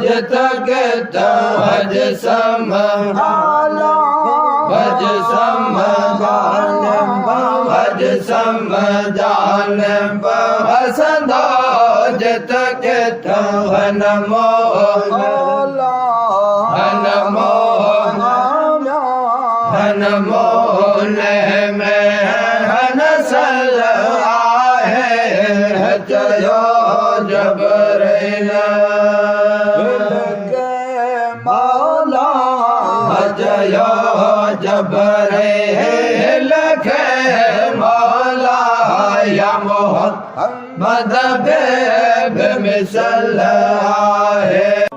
जित गित भज समहाला भज समजान भज समजान हसंदो जित गित हन मोहन हन मोहन में हन सल आहे चयो जबरैल जयो जबरैल के मौला या मोहम्मद बेमिसल आहे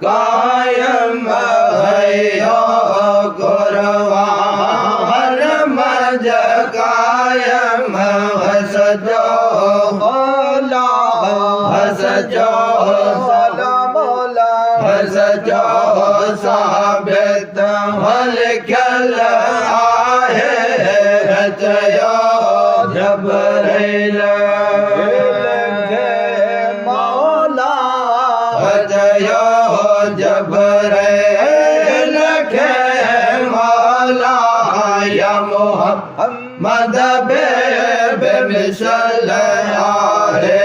कायम है गुरवान मज कायम हसजो मौला हसजो मौला हसजो साबित हलकल आहे रचयो जबरैल जबरैल के मौला या मोहम्मद बेमिसल आहे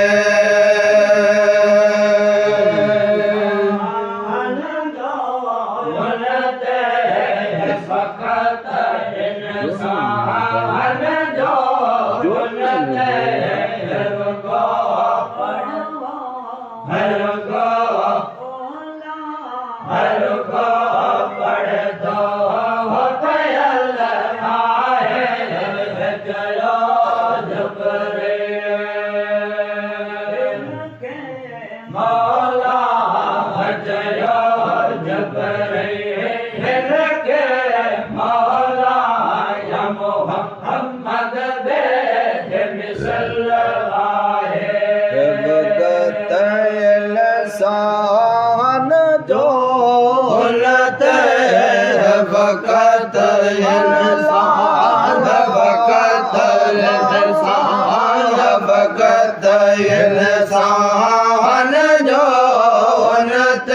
इंसान जो नत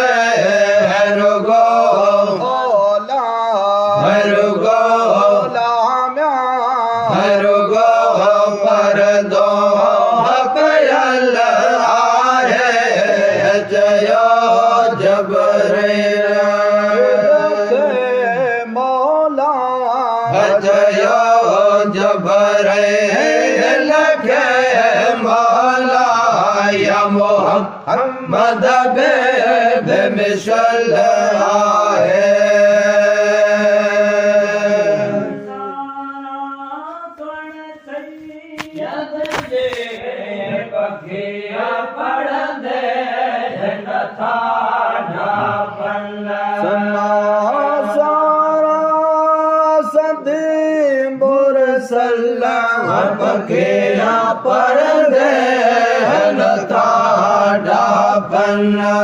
रुगो पर दो कयल आहे जयो जबरैल मौला जयो मोहम्मद बेमिसल आहे बखेड़ा परदे नथा डापना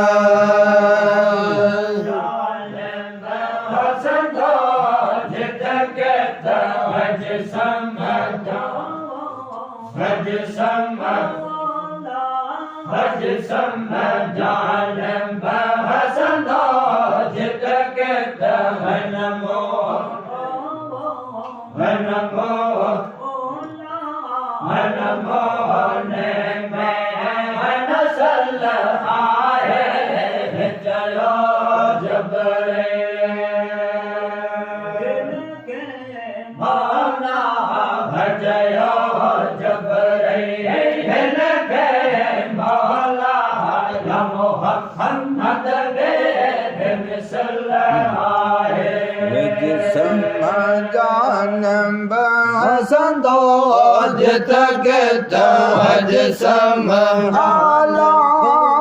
जित गित भज सम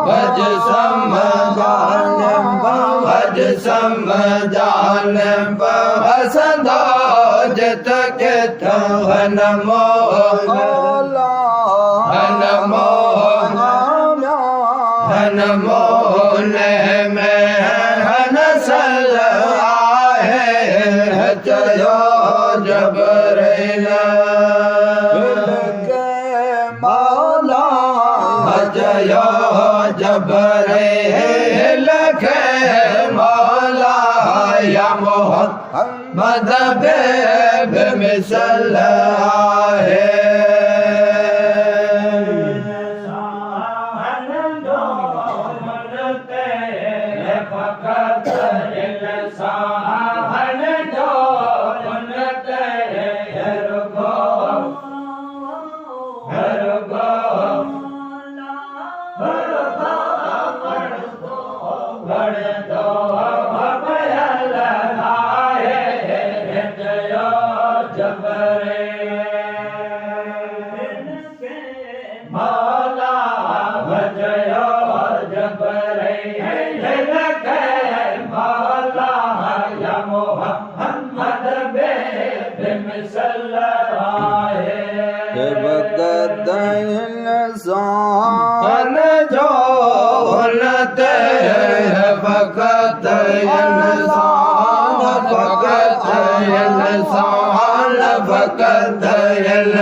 भज सम भज सम जान बसंदो जित गित हन मोह हन मोह हन मोहन में हन सल आहे चयो जबरैल जयो जबरैल के मौला या मोहम्मद बेमिसल आहे फकत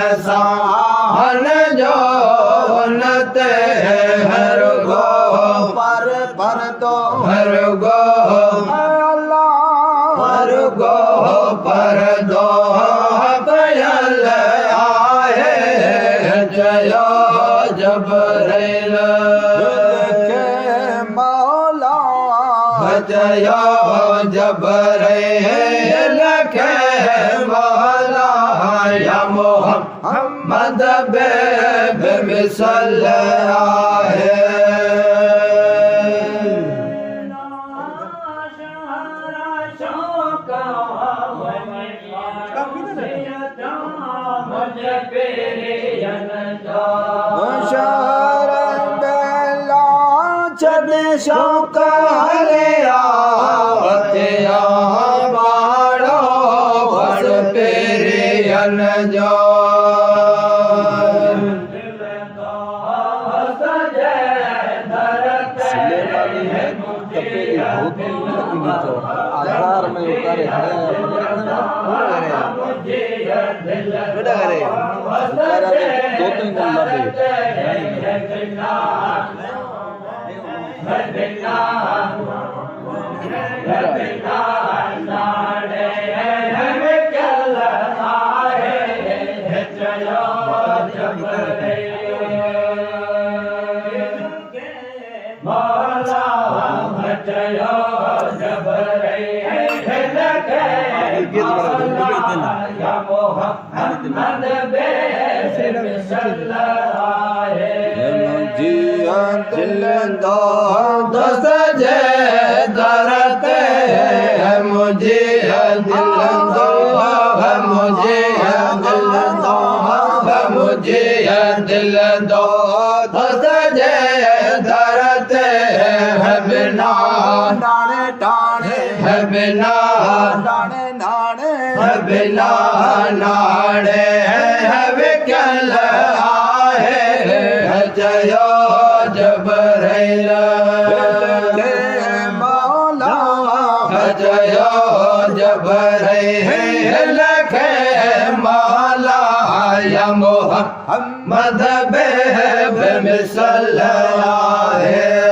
इंसान जो नते हर गो पर तो हर गो हर गो पर दो बयल आए जयो जबरैल के मौला जयो जबरैल के मौला या मोहम्मद बेमिसल आहे शौक लिया बाड़ो बस पेरियन जो आधार में उतारे दो तीन जिया दिल दो सजे दरते है मुझे दिल दो है मुझे दिल दो है मुझे दिल दो सजे दरते है बिना नाने टाणे है बिना नाने नाने है बिना नाड़े है विकल आहे है जयो जबरैल मौला है जयो जबरैल के मौला या मोहम्मद बे मिसल आहे